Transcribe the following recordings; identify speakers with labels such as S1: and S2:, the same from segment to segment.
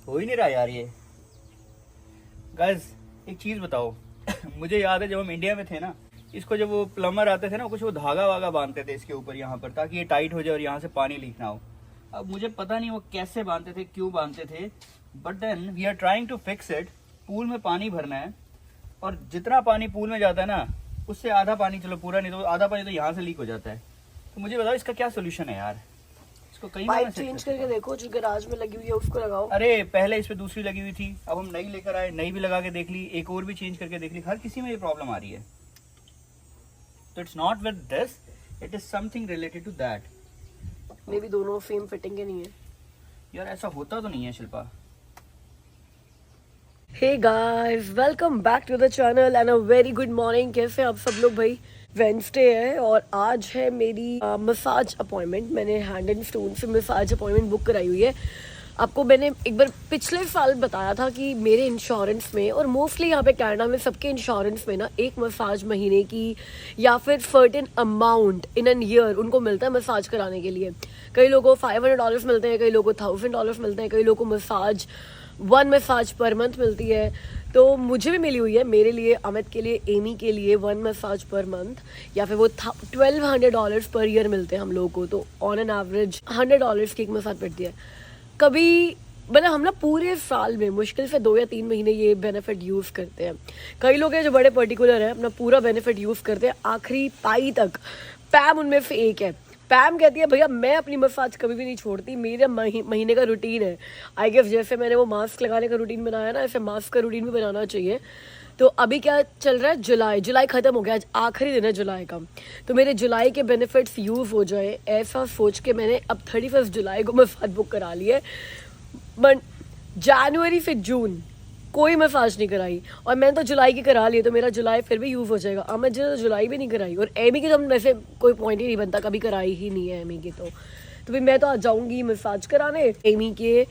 S1: हो ही नहीं रहा यार ये। गाइस एक चीज बताओ मुझे याद है जब हम इंडिया में थे ना, इसको जब वो प्लम्बर आते थे ना, कुछ वो धागा वागा बांधते थे इसके ऊपर यहाँ पर, ताकि ये टाइट हो जाए और यहाँ से पानी लीक ना हो। अब मुझे पता नहीं वो कैसे बांधते थे, क्यों बांधते थे, but then we are trying to fix it. Pool में पानी भरना है और जितना पानी पूल में जाता है ना, उससे आधा पानी, चलो पूरा नहीं तो आधा पानी तो यहाँ से लीक हो जाता है। तो मुझे बताओ इसका क्या सोल्यूशन है यार। इसको कहीं
S2: पाइप चेंज करके देखो, जो गैराज में लगी हुई है उसको लगाओ।
S1: अरे पहले इस पे दूसरी लगी हुई थी, अब हम नई लेकर आए, नई भी लगा के देख ली, एक और भी चेंज करके देख ली, हर किसी में ये प्रॉब्लम आ रही है। तो it's not with this, it is something related to that.
S2: Maybe दोनों सेम फिटिंग के नहीं है।
S1: यार ऐसा होता तो नहीं है Shilpa.
S2: Hey guys, welcome back to the channel and a very good morning. कैसे आप सब लोग भाई? वेंसडे है और आज है मेरी मसाज अपॉइंटमेंट। मैंने हैंड एंड स्टोन से मसाज अपॉइंटमेंट बुक कराई हुई है। आपको मैंने एक बार पिछले साल बताया था कि मेरे इंश्योरेंस में, और मोस्टली यहाँ पे कनाडा में सबके इंश्योरेंस में ना, एक मसाज महीने की या फिर certain amount in an year उनको मिलता है मसाज कराने के लिए। कई लोगों को $500 मिलते हैं, कई लोगों को $1000 मिलते हैं, कई लोगों को मसाज 1 मसाज पर मंथ मिलती है। तो मुझे भी मिली हुई है, मेरे लिए, अमित के लिए, एमी के लिए 1 मसाज पर मंथ, या फिर वो $1200 पर ईयर मिलते हैं हम लोगों को। तो ऑन एन एवरेज $100 की एक मसाज पड़ती है। कभी मतलब हम ना पूरे साल में मुश्किल से 2 या 3 महीने ये बेनिफिट यूज़ करते हैं। कई लोग हैं जो बड़े पर्टिकुलर हैं, अपना पूरा बेनिफिट यूज़ करते हैं आखिरी पाई तक। पैम उनमें से एक है। पैम कहती है भैया मैं अपनी मसाज कभी भी नहीं छोड़ती, मेरा महीने का रूटीन है। आई गेस जैसे मैंने वो मास्क लगाने का रूटीन बनाया ना, ऐसे मास्क का रूटीन भी बनाना चाहिए। तो अभी क्या चल रहा है, जुलाई खत्म हो गया, आज आखिरी दिन है जुलाई का। तो मेरे जुलाई के बेनिफिट्स यूज़ हो जाए ऐसा सोच के मैंने अब 31 जुलाई को मसाज बुक करा ली है। बट जनवरी से जून कोई मसाज नहीं कराई, और मैंने तो जुलाई की करा ली, तो मेरा जुलाई फिर भी यूज़ हो जाएगा। अब मैं जुलाई भी नहीं कराई, और एमी की तो वैसे कोई पॉइंट ही नहीं बनता, कभी कराई ही नहीं है एमी की। तो फिर मैं तो आ जाऊँगी मसाज कराने एमी के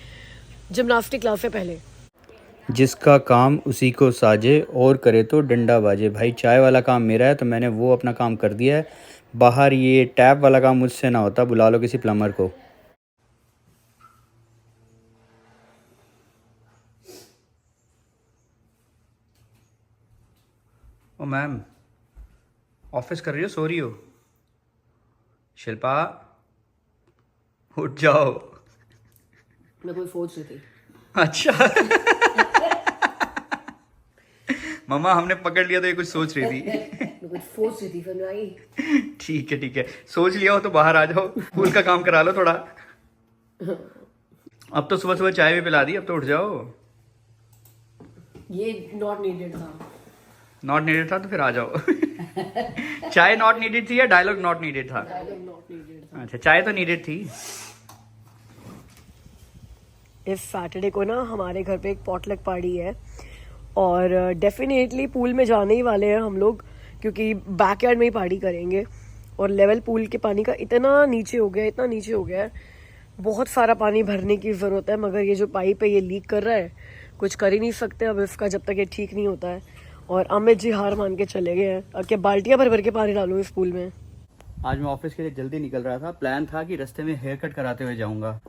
S2: जिमनास्टिक क्लास से पहले।
S1: जिसका काम उसी को साजे और करे तो डंडा बाजे। भाई चाय वाला काम मेरा है तो मैंने वो अपना काम कर दिया है। बाहर ये टैप वाला काम मुझसे ना होता, बुला लो किसी प्लम्बर को। ओ मैम, ऑफिस कर रही हो, सो रही हो? शिल्पा उठ जाओ।
S2: मैं कोई सोच रही थी।
S1: अच्छा मम्मा हमने पकड़ लिया तो ये कुछ सोच रही थी।
S2: मैं कुछ सोच रही थी फिर मैं आई।
S1: ठीक है, सोच लिया हो तो बाहर आ जाओ, फूल का काम करा लो थोड़ा। अब तो सुबह सुबह चाय भी पिला दी, अब तो उठ जाओ।
S2: ये नॉट नीडेड था।
S1: नॉट नीडेड था तो फिर आ जाओ। चाय नॉट नीडेड थी या डायलॉग नॉट नीडेड था?
S2: नॉट नीडेड था।
S1: अच्छा, चाय तो नीडेड थी।
S2: इस सैटरडे को ना हमारे घर पे एक पॉटलक पार्टी है, और डेफिनेटली पूल में जाने ही वाले हैं हम लोग, क्योंकि बैकयार्ड में ही पार्टी करेंगे। और लेवल पूल के पानी का इतना नीचे हो गया, इतना नीचे हो गया है, बहुत सारा पानी भरने की ज़रूरत है। मगर ये जो पाइप है ये लीक कर रहा है, कुछ कर ही नहीं सकते अब इसका जब तक ये ठीक नहीं होता है। और अमित जी हार मान के चले गए हैं। अब क्या बाल्टियाँ भर भर के पानी डालूँ इस पूल में?
S1: आज मैं ऑफिस के लिए जल्दी निकल रहा था। प्लान था कि रास्ते में हेयर कट कराते हुए जाऊंगा,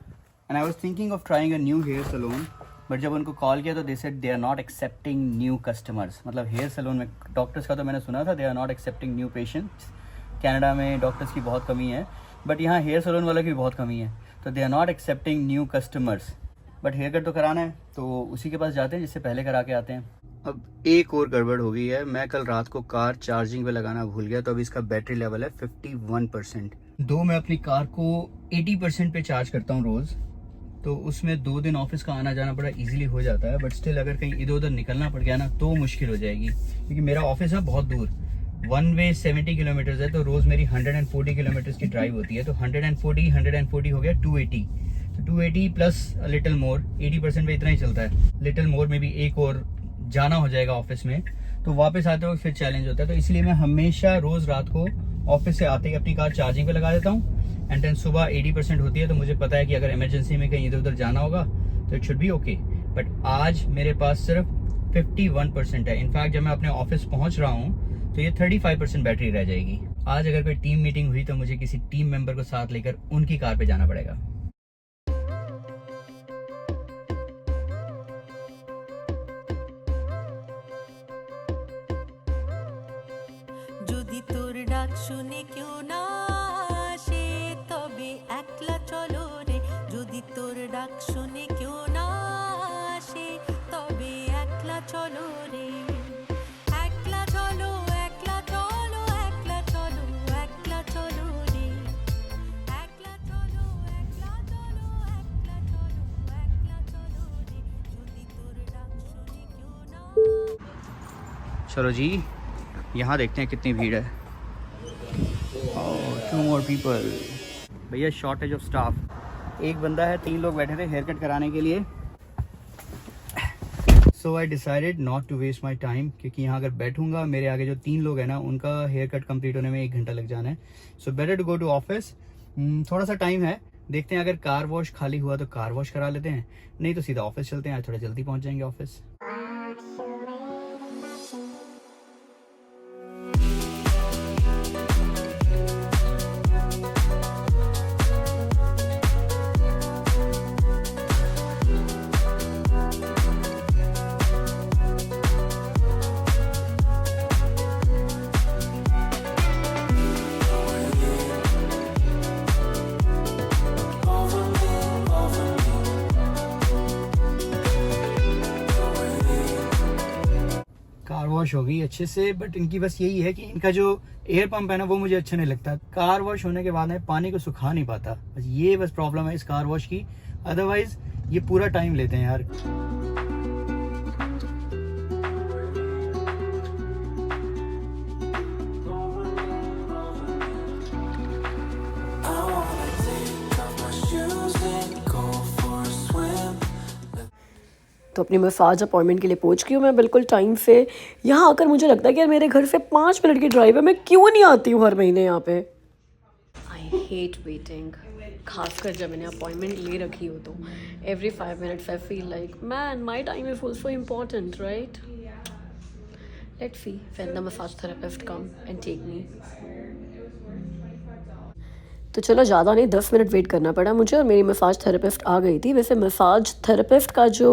S1: and I was thinking of trying a new hair salon. But जब उनको कॉल किया तो they said they are not accepting new customers. मतलब हेयर सलून में डॉक्टर्स का तो मैंने सुना था, they are not accepting new patients. Canada में डॉक्टर्स की बहुत कमी है, बट यहाँ हेयर सलून वालों की भी बहुत कमी है, तो they are not accepting new customers. But hair cut तो कराना है, तो उसी के पास जाते हैं जिससे पहले करा के आते हैं। अब एक और गड़बड़ हो गई है, मैं कल रात को कार चार्जिंग पे लगाना भूल गया, तो अभी इसका बैटरी लेवल है 51%। दो मैं अपनी कार को 80% पे चार्ज करता हूँ रोज़, तो उसमें 2 दिन ऑफिस का आना जाना बड़ा इजीली हो जाता है। बट स्टिल अगर कहीं इधर उधर निकलना पड़ गया ना तो मुश्किल हो जाएगी, क्योंकि मेरा ऑफिस है बहुत दूर, 1 वे 70 किलोमीटर है, तो रोज़ मेरी 140 किलोमीटर की ड्राइव होती है। तो 140 हो गया 280, तो 280 प्लस लिटिल मोर, 80% पे इतना ही चलता है। लिटिल मोर में भी एक और जाना हो जाएगा ऑफिस में, तो वापस आते हुए फिर चैलेंज होता है। तो इसलिए मैं हमेशा रोज़ रात को ऑफिस से आते ही अपनी कार चार्जिंग पे लगा देता हूँ, एंड देन सुबह 80% होती है, तो मुझे पता है कि अगर इमरजेंसी में कहीं इधर उधर जाना होगा तो it should be okay. But आज मेरे पास सिर्फ 51% है। इनफैक्ट जब मैं अपने ऑफिस पहुंच रहा हूं तो ये 35% बैटरी रह जाएगी। आज अगर कोई टीम मीटिंग हुई तो मुझे किसी टीम मेंबर को साथ लेकर उनकी कार पे जाना पड़ेगा।
S3: ডাক শুনে কেউ না আসে তবে একলা চলো রে যদি তোর ডাক শুনে কেউ না আসে তবে একলা চলো রে একলা চলো একলা চলো একলা চলো একলা চলো রে একলা চলো একলা চলো একলা চলো একলা চলো রে যদি তোর ডাক শুনে কেউ না
S1: चलो जी, यहाँ देखते हैं कितनी भीड़ है। Two more people. भैया शॉर्टेज ऑफ स्टाफ, एक बंदा है, 3 लोग बैठे थे हेयर कट कराने के लिए। So I decided not to waste my time, क्योंकि यहाँ अगर बैठूंगा मेरे आगे जो 3 लोग हैं ना उनका हेयर कट कंप्लीट होने में 1 घंटा लग जाना है। So better to go to office. थोड़ा सा टाइम है, देखते हैं अगर कार वॉश खाली हुआ तो कार वॉश करा लेते हैं, नहीं तो सीधा ऑफिस चलते हैं। आज थोड़ा जल्दी पहुँच जाएंगे ऑफिस। कार वॉश हो गई अच्छे से, बट इनकी बस यही है कि इनका जो एयर पंप है ना वो मुझे अच्छा नहीं लगता। कार वॉश होने के बाद में पानी को सुखा नहीं पाता, बस ये बस प्रॉब्लम है इस कार वॉश की। अदरवाइज ये पूरा टाइम लेते हैं यार।
S2: तो अपनी मसाज अपॉइंटमेंट के लिए पहुंच गई हूँ मैं बिल्कुल टाइम से। यहाँ आकर मुझे लगता है कि यार मेरे घर से 5 मिनट की ड्राइव है, मैं क्यों नहीं आती हूँ हर महीने यहाँ पे। आई हेट वेटिंग, खासकर जब मैंने अपॉइंटमेंट ले रखी हो तो every 5 minutes I feel like man my time is also important right. Let's see when the massage therapist come and take me. तो चलो ज़्यादा नहीं 10 मिनट वेट करना पड़ा मुझे और मेरी मसाज थेरेपिस्ट आ गई थी। वैसे मसाज थेरेपिस्ट का जो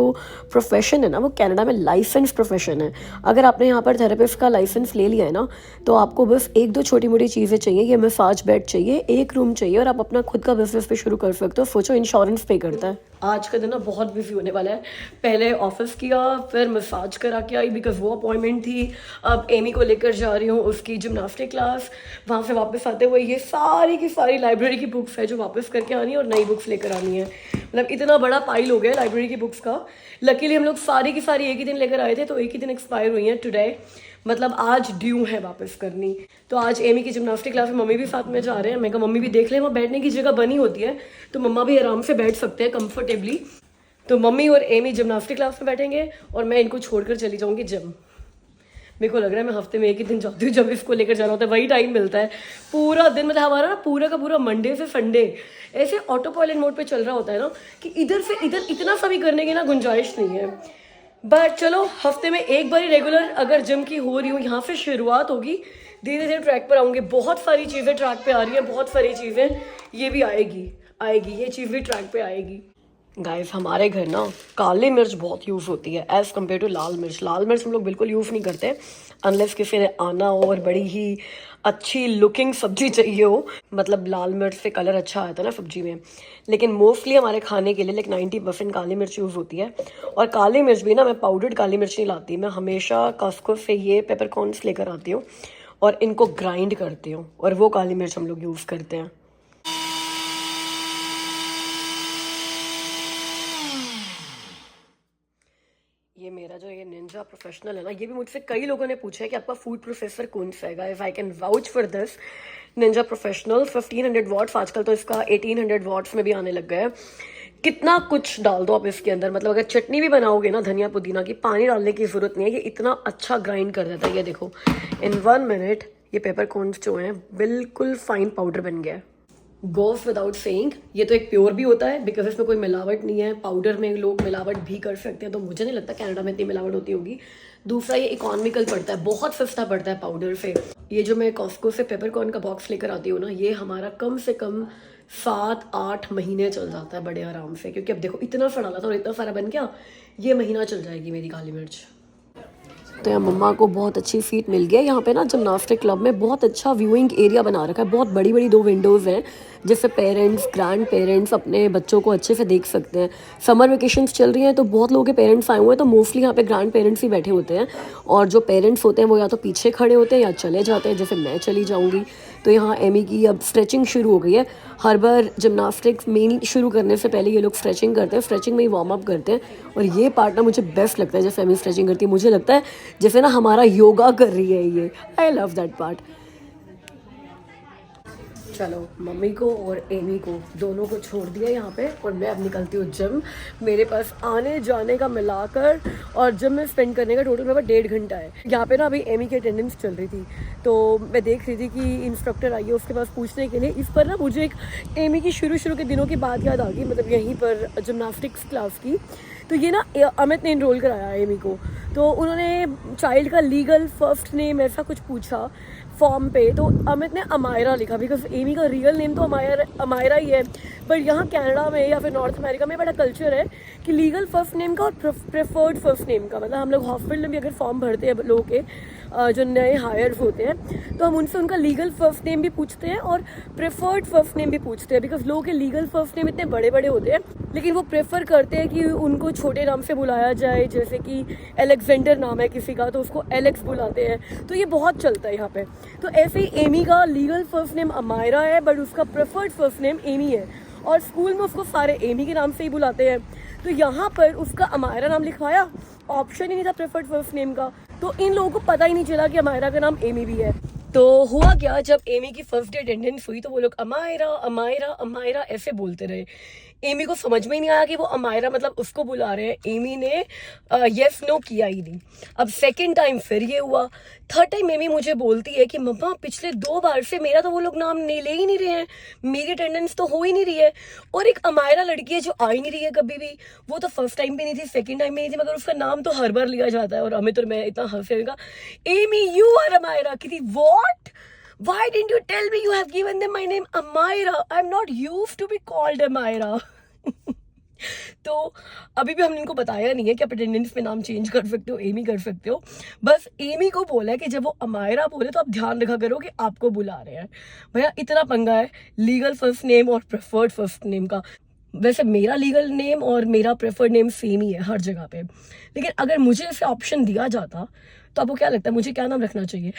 S2: प्रोफेशन है ना वो कनाडा में लाइसेंस प्रोफेशन है। अगर आपने यहाँ पर थेरेपिस्ट का लाइसेंस ले लिया है ना तो आपको बस 1-2 छोटी मोटी चीज़ें चाहिए। ये मसाज बेड चाहिए, 1 रूम चाहिए और आप अपना खुद का बिजनेस पे शुरू कर सकते हो। सोचो इंश्योरेंस पे करता है। आज का दिन ना बहुत बिजी होने वाला है। पहले ऑफिस किया, फिर मसाज करा के आई बिकॉज वो अपॉइंटमेंट थी। अब एमी को लेकर जा रही हूँ उसकी जिम्नास्टिक क्लास। वहाँ से वापस आते हुए ये सारी की सारी लाइब्रेरी की बुक्स है जो वापस करके आनी है और नई बुक्स लेकर आनी है। मतलब इतना बड़ा पाइल हो गया लाइब्रेरी की बुक्स का। लकीली हम लोग सारी की सारी एक ही दिन लेकर आए थे तो एक ही दिन एक्सपायर हुई हैं टुडे। मतलब आज ड्यू है वापस करनी। तो आज एमी की जिम्नास्टिक क्लास में मम्मी भी साथ में जा रहे हैं। मैं कहा मम्मी भी देख लें, वहाँ बैठने की जगह बनी होती है तो मम्मा भी आराम से बैठ सकते हैं कंफर्टेबली। तो मम्मी और एमी जिम्नास्टिक क्लास में बैठेंगे और मैं इनको छोड़कर चली जाऊँगी जिम। मेरे को लग रहा है मैं हफ्ते में एक ही दिन जाती हूँ जब इसको लेकर जाना होता है, वही टाइम मिलता है पूरा दिन। मतलब हमारा ना पूरा का पूरा मंडे से संडे ऐसे ऑटो पायलट मोड पे चल रहा होता है ना कि इधर से इधर इतना सा भी करने की ना गुंजाइश नहीं है। बट चलो हफ्ते में एक बार ही रेगुलर अगर जिम की हो रही हूँ, यहाँ से शुरुआत होगी, धीरे धीरे ट्रैक पर आऊँगी। बहुत सारी चीज़ें ट्रैक पे आ रही हैं, बहुत सारी चीज़ें ये भी आएगी ये चीज़ भी ट्रैक पे आएगी। गाइस हमारे घर ना काली मिर्च बहुत यूज़ होती है एज़ कम्पेयर टू लाल मिर्च। लाल मिर्च हम लोग बिल्कुल यूज़ नहीं करते अनलेस किसी ने आना हो और बड़ी ही अच्छी लुकिंग सब्जी चाहिए हो। मतलब लाल मिर्च से कलर अच्छा आता है ना सब्जी में। लेकिन मोस्टली हमारे खाने के लिए लाइक 90% काली मिर्च यूज़ होती है। और काली मिर्च भी ना मैं पाउडर्ड काली मिर्च नहीं लाती, मैं हमेशा कॉस्को से ये पेपरकॉर्न्स लेकर आती हूँ और इनको ग्राइंड करती हूँ और वो काली मिर्च हम लोग यूज़ करते हैं। ये मेरा जो ये निंजा प्रोफेशनल है ना, ये भी मुझसे कई लोगों ने पूछा है कि आपका फूड प्रोसेसर कौन सा है। Guys I can vouch for this Ninja professional 1500 watts, आजकल तो इसका 1800 वॉट्स में भी आने लग गया है। कितना कुछ डाल दो आप इसके अंदर, मतलब अगर चटनी भी बनाओगे ना धनिया पुदीना की, पानी डालने की ज़रूरत नहीं है, ये इतना अच्छा ग्राइंड कर देता है। ये देखो इन 1 मिनट ये पेपरकॉर्न्स जो हैं बिल्कुल फाइन पाउडर बन गया है। गोस विदाउट सेइंग ये तो एक प्योर भी होता है बिकॉज इसमें कोई मिलावट नहीं है। पाउडर में लोग मिलावट भी कर सकते हैं तो मुझे नहीं लगता कनाडा में इतनी मिलावट होती होगी। दूसरा ये इकोनॉमिकल पड़ता है, बहुत सस्ता पड़ता है पाउडर से। ये जो मैं कॉस्को से पेपरकॉर्न का बॉक्स लेकर आती हूँ ना, ये हमारा कम से कम 7-8 महीने चल जाता है बड़े आराम से। क्योंकि अब देखो इतना सा डाला था और इतना सारा बन गया, ये महीना चल जाएगी मेरी काली मिर्च। तो यहाँ मम्मा को बहुत अच्छी सीट मिल गई है। यहाँ पे ना जिम्नास्टिक क्लब में बहुत अच्छा व्यूइंग एरिया बना रखा है, बहुत बड़ी बड़ी 2 विंडोज़ हैं जिससे पेरेंट्स ग्रैंड पेरेंट्स अपने बच्चों को अच्छे से देख सकते हैं। समर वेकेशंस चल रही हैं तो बहुत लोगों के पेरेंट्स आए हुए हैं, तो मोस्टली यहाँ पे ग्रैंड पेरेंट्स ही बैठे होते हैं और जो पेरेंट्स होते हैं वो या तो पीछे खड़े होते हैं या चले जाते हैं, जैसे मैं चली जाऊँगी। तो यहाँ एमी की अब स्ट्रेचिंग शुरू हो गई है। हर बार जिम्नास्टिक्स मेन शुरू करने से पहले ये लोग स्ट्रेचिंग करते हैं, स्ट्रेचिंग में ही वार्म अप करते हैं और ये पार्ट ना मुझे बेस्ट लगता है। जैसे एमी स्ट्रेचिंग करती है मुझे लगता है जैसे ना हमारा योगा कर रही है ये। I love that part. चलो मम्मी को और एमी को दोनों को छोड़ दिया यहाँ पे और मैं अब निकलती हूँ जिम। मेरे पास आने जाने का मिलाकर और जिम में स्पेंड करने का टोटल मेरे पास 1.5 घंटा है। यहाँ पे ना अभी एमी की अटेंडेंस चल रही थी तो मैं देख रही थी कि इंस्ट्रक्टर आई है उसके पास पूछने के लिए। इस पर ना मुझे एक एमी की शुरू के दिनों की बात याद आ गई, मतलब यहीं पर जिम्नास्टिक्स क्लास की। तो ये ना अमित ने इनरोल कराया एमी को, तो उन्होंने चाइल्ड का लीगल फर्स्ट नेम ऐसा कुछ पूछा फॉर्म पे, तो अमित ने अमायरा लिखा बिकॉज एमी का रियल नेम तो अमायरा ही है। पर यहाँ कनाडा में या फिर नॉर्थ अमेरिका में बड़ा कल्चर है कि लीगल फर्स्ट नेम का और प्रेफर्ड फर्स्ट नेम का, मतलब हम लोग हॉस्पिटल में भी अगर फॉर्म भरते हैं लोगों के जो नए हायर्स होते हैं तो हम उनसे उनका लीगल फर्स्ट नेम भी पूछते हैं और प्रेफर्ड फर्स्ट नेम भी पूछते हैं। बिकॉज लोगों के लीगल फर्स्ट नेम इतने बड़े बड़े होते हैं लेकिन वो प्रेफर करते हैं कि उनको छोटे नाम से बुलाया जाए, जैसे कि एलेक्जेंडर नाम है किसी का तो उसको एलेक्स बुलाते हैं। तो ये बहुत चलता है यहाँ पे। तो ऐसे ही एमी का लीगल फर्स्ट नेम अमायरा है बट उसका प्रेफर्ड फर्स्ट नेम एमी है और स्कूल में उसको सारे एमी के नाम से ही बुलाते हैं। तो यहाँ पर उसका अमायरा नाम लिखवाया, ऑप्शन ही नहीं था प्रेफर्ड फर्स्ट नेम का, तो इन लोगों को पता ही नहीं चला कि अमायरा का नाम एमी भी है। तो हुआ क्या, जब एमी की फर्स्ट डे अटेंडेंस हुई तो वो लोग अमायरा अमायरा अमायरा ऐसे बोलते रहे। एमी को समझ में ही नहीं आया कि वो अमायरा मतलब उसको बुला रहे हैं। एमी ने यस नो किया ही नहीं। अब सेकंड टाइम फिर ये हुआ, थर्ड टाइम एमी मुझे बोलती है कि मम्मा पिछले 2 बार से मेरा तो वो लोग नाम ले ही नहीं रहे हैं, मेरी अटेंडेंस तो हो ही नहीं रही है। और एक अमायरा लड़की है जो आ ही नहीं रही है कभी भी, वो तो फर्स्ट टाइम भी नहीं थी सेकंड टाइम भी नहीं थी, मगर उसका नाम तो हर बार लिया जाता है। और अमित और मैं इतना हंसे, एमी यू आर अमायरा। कि what, why didn't you tell me you have given them my name Amira? I'm not used to be called Amira. तो अभी भी हमने इनको बताया नहीं है कि आप अटेंडेंस में नाम चेंज कर सकते हो, एमी कर सकते हो। बस एमी को बोला है कि जब वो अमायरा बोले तो आप ध्यान रखा करो कि आपको बुला रहे हैं। भैया इतना पंगा है लीगल फर्स्ट नेम और प्रेफर्ड फर्स्ट नेम का। वैसे मेरा लीगल नेम और मेरा प्रेफर्ड नेम सेम ही है हर जगह पे, लेकिन अगर मुझे ऐसे ऑप्शन दिया जाता तो आपको क्या लगता है मुझे क्या नाम रखना चाहिए?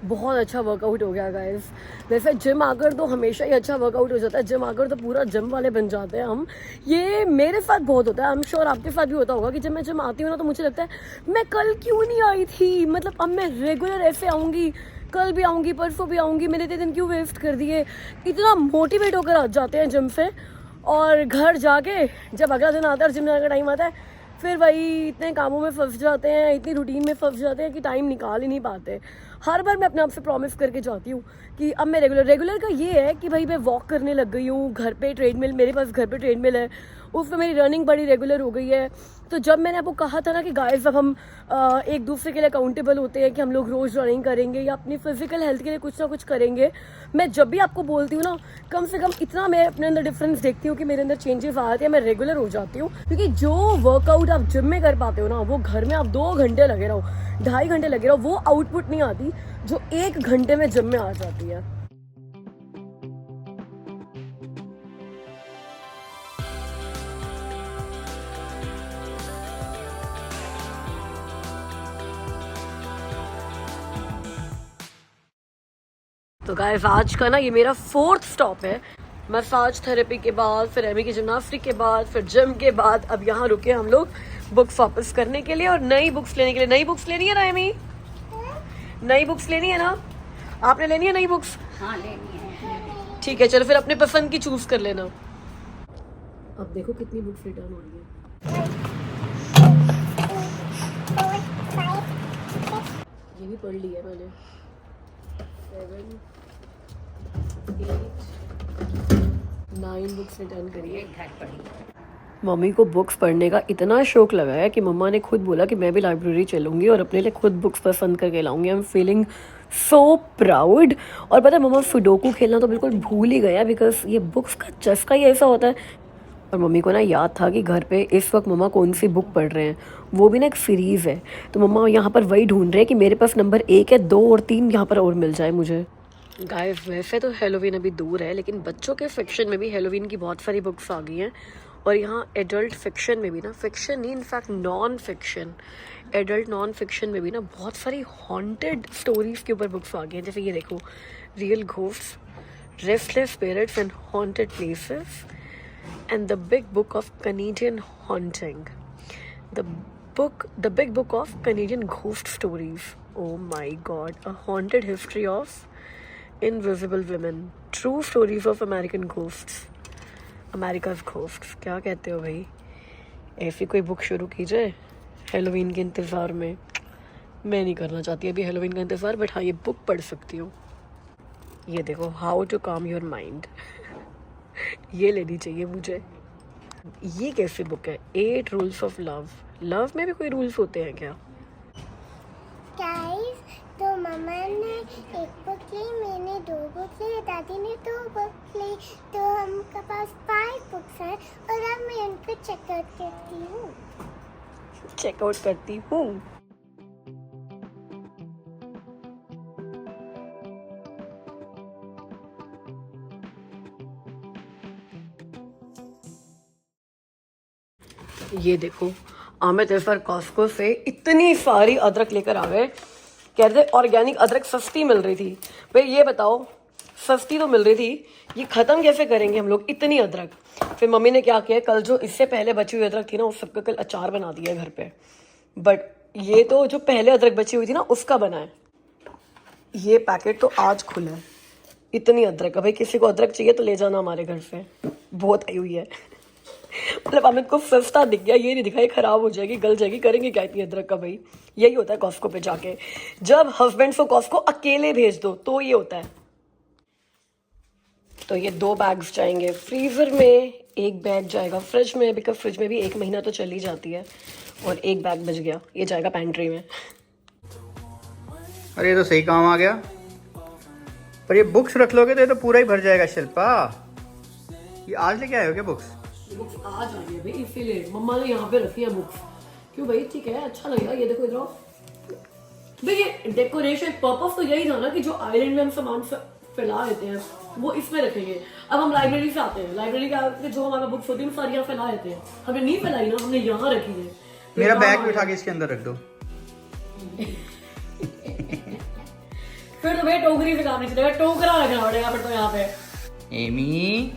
S2: बहुत अच्छा वर्कआउट हो गया गाइस। वैसे जिम आकर तो हमेशा ही अच्छा वर्कआउट हो जाता है, जिम आकर तो पूरा जिम वाले बन जाते हैं हम। ये मेरे साथ बहुत होता है, आई एम श्योर आपके साथ भी होता होगा कि जब मैं जिम आती हूँ ना तो मुझे लगता है मैं कल क्यों नहीं आई थी, मतलब अब मैं रेगुलर ऐसे आऊँगी, कल भी आऊँगी, परसों भी आऊँगी, मैंने इतने दिन क्यों वेस्ट कर दिए। इतना मोटिवेट होकर आ जाते हैं जिम से, और घर जाके जब अगला दिन आता है और जिम जाने का टाइम आता है फिर वही इतने कामों में फंस जाते हैं, इतनी रूटीन में फंस जाते हैं कि टाइम निकाल ही नहीं पाते। हर बार मैं अपने आप से प्रॉमिस करके जाती हूँ कि अब मैं रेगुलर का ये है कि भाई मैं वॉक करने लग गई हूँ। घर पे ट्रेडमिल, मेरे पास घर पे ट्रेडमिल है, उसमें मेरी रनिंग बड़ी रेगुलर हो गई है। तो जब मैंने आपको कहा था ना कि गाइस जब हम एक दूसरे के लिए अकाउंटेबल होते हैं कि हम लोग रोज़ रनिंग करेंगे या अपनी फिजिकल हेल्थ के लिए कुछ ना कुछ करेंगे, मैं जब भी आपको बोलती हूँ ना कम से कम इतना मैं अपने अंदर डिफरेंस देखती हूँ कि मेरे अंदर चेंजेस आ जाते हैं, मैं रेगुलर हो जाती हूँ। क्योंकि जो वर्कआउट आप जिम में कर पाते हो ना वो घर में आप 2 घंटे लगे रहो, 2.5 घंटे लगे रहो, वो आउटपुट नहीं आती जो 1 घंटे में जिम में आ जाती है। तो गाइस आज का ना ये मेरा 4th स्टॉप है। मसाज थेरेपी के बाद, फिर एमी की जिम्नास्टिक के बाद, फिर जिम के बाद अब यहाँ रुके हम लोग बुक्स वापस करने के लिए और नई बुक्स लेने के लिए। नई बुक्स लेनी है ना एमी? नई बुक्स लेनी है ना? आपने लेनी है नई बुक्स?
S4: हाँ लेनी है।
S2: ठीक है चलो फिर अपने पसंद की चूज कर लेना। अब देखो कितनी बुक्स रिटर्न हो रही है। ये भी पढ़ लिया है मैंने। 7, 8, 9 बुक्स रिटर्न करी है।
S4: घर पड़ी।
S2: मम्मी को बुक्स पढ़ने का इतना शौक लगा है कि मम्मा ने खुद बोला कि मैं भी लाइब्रेरी चलूँगी और अपने लिए खुद बुक्स पसंद करके लाऊंगी। I am feeling so proud. और पता है मम्मा सुडोकू खेलना तो बिल्कुल भूल ही गया, बिकॉज ये बुक्स का चस्का ही ऐसा होता है। और मम्मी को ना याद था कि घर पे इस वक्त मम्मा कौन सी बुक पढ़ रहे हैं, वो भी ना एक सीरीज़ है। तो मम्मा यहाँ पर वही ढूंढ रहे हैं कि मेरे पास नंबर 1 है, 2 और 3 यहाँ पर और मिल जाए मुझे। गाइस वैसे तो हेलोवीन अभी दूर है, लेकिन बच्चों के फिक्शन में भी हेलोवीन की बहुत सारी बुक्स आ गई हैं। और यहाँ एडल्ट फिक्शन में भी ना, फिक्शन नहीं in fact non fiction, adult non fiction में भी ना बहुत सारी हॉन्टेड स्टोरीज के ऊपर बुक्स आ गई हैं। जैसे ये देखो, real ghosts, restless spirits and haunted places and the big book of Canadian haunting, the big book of Canadian ghost stories. Oh my god, a haunted history of invisible women, true stories of American ghosts, America's ghosts. क्या कहते हो भाई, ऐसी कोई book शुरू कीजिए Halloween के इंतज़ार में। मैं नहीं करना चाहती अभी हेलोवीन का इंतज़ार, बट हाँ ये बुक पढ़ सकती हूँ। ये देखो, how to calm your mind, ये लेनी चाहिए मुझे। ये कैसी बुक है, 8 रूल्स ऑफ लव। लव में भी कोई रूल्स होते हैं क्या?
S5: गाइस, तो मम्मा ने एक बुक ली, मैंने 2 बुक ली, दादी ने 2 बुक ली, तो हमके पास 5 बुक्स हैं और अब मैं उनको चेकआउट करती हूँ।
S2: चेकआउट करती हूँ। ये देखो, आमिर इस बार कॉस्को से इतनी सारी अदरक लेकर आ गए। कहते ऑर्गेनिक अदरक सस्ती मिल रही थी। भाई ये बताओ, सस्ती तो मिल रही थी, ये ख़त्म कैसे करेंगे हम लोग इतनी अदरक? फिर मम्मी ने क्या किया, कल जो इससे पहले बची हुई अदरक थी ना, उस सबका कल अचार बना दिया है घर पे। बट ये तो जो पहले अदरक बची हुई थी ना, उसका बना है। ये पैकेट तो आज खुला है। इतनी अदरक, भाई किसी को अदरक चाहिए तो ले जाना हमारे घर से, बहुत आई हुई है। मतलब अमित को सस्ता दिख गया, ये नहीं दिखा ये खराब हो जाएगी, गल जाएगी, करेंगे क्या इतनी अदरक का? भाई यही होता है कॉस्को पे जाके, जब हस्बैंड को कॉस्को अकेले भेज दो तो ये होता है। तो ये 2 बैग्स जाएंगे फ्रीजर में, 1 बैग जाएगा फ्रिज में, बिकॉज फ्रिज में भी 1 महीना तो चली जाती है, और 1 बैग बच गया, ये जाएगा पैंट्री में।
S1: अरे ये तो सही काम आ गया। पर ये बुक्स रख लोगे तो ये तो पूरा ही भर जाएगा शिल्पा। ये आज लेके आए हो क्या बुक्स?
S2: बुक्स आज आ गई भाई, इसीलिए मम्मा ने यहाँ पे रखी है बुक्स। क्यों भाई, ठीक है, अच्छा लगेगा। ये देखो इधर भाई, ये डेकोरेशन पर्पस तो यही था ना कि जो आइलैंड में हम सामान फैला देते हैं वो इसमें रखेंगे। अब हम लाइब्रेरी से आते हैं, लाइब्रेरी के आके जो हमारा बुक्स होती है वो सारी यहाँ फैला देते हैं। हमने नहीं फैलाई ना, हमने यहाँ रखी है। तो
S1: मेरा बैग भी उठा के इसके अंदर रख दो।
S2: फिर तो भाई टोकरी से काम नहीं चलेगा, टोकरा रखना पड़ेगा फिर तो यहाँ पे।
S1: एमी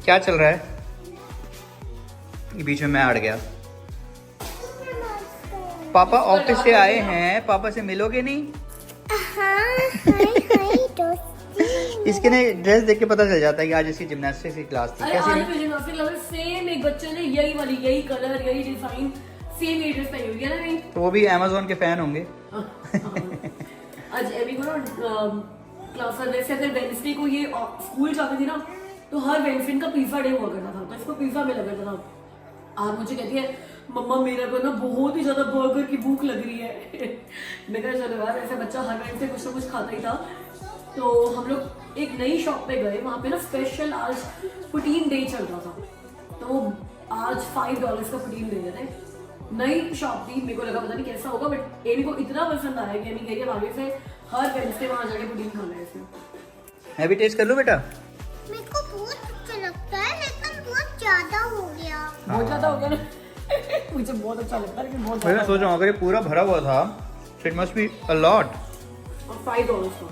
S1: क्या चल रहा है? ये बीच में मैं अड़ गया। पापा ऑफिस से आए हैं, पापा से मिलोगे नहीं? इसके ने ड्रेस देख के पता चल जाता है कि आज इसकी जिम्नास्टिक्स की क्लास थी।
S2: कैसी जिम्नास्टिक क्लास? सेम एक बच्चे ने यही वाली, यही कलर, यही डिजाइन, सेम ये ड्रेस पहनी हुई है ना नहीं?
S1: तो वो भी अमेज़न के फैन होंगे।
S2: आज एमी को ना क्लास जैसे अगर वेडनेसडे को ये स्कूल जाती थी ना, तो हर वेडनेसडे का पिज्जा डे हुआ करता था, तो इसको पिज्जा मिला करता था। आज मुझे कहती है मम्मा मेरे को ना बहुत ही ज्यादा बर्गर की भूख लग रही है। मैं कहा चलो यार, ऐसे बच्चा हर वेडनेसडे कुछ ना कुछ खाता ही था। तो हम लोग एक नई शॉप पे गए, वहाँ पे ना स्पेशल आज प्रोटीन डे चल रहा था, तो आज $5 का प्रोटीन दे रहे थे। नई शॉप थी, मेरे को लगा पता नहीं कैसा होगा, बट एमी को इतना पसंद आया कि एमी कह रही है आगे से हर वेडनेसडे वहाँ जाके प्रोटीन खाना है इसमें।
S1: मैं भी टेस्ट कर लूँ बेटा?
S5: मेरे को बहुत अच्छा लगता है, लेकिन बहुत ज्यादा हो गया।
S2: बहुत ज्यादा हो गया ना? मुझे बहुत अच्छा लगता है, लेकिन बहुत
S1: मैं सोच रहा हूँ अगर ये पूरा भरा हुआ था, it must be a lot.
S2: और $5 का।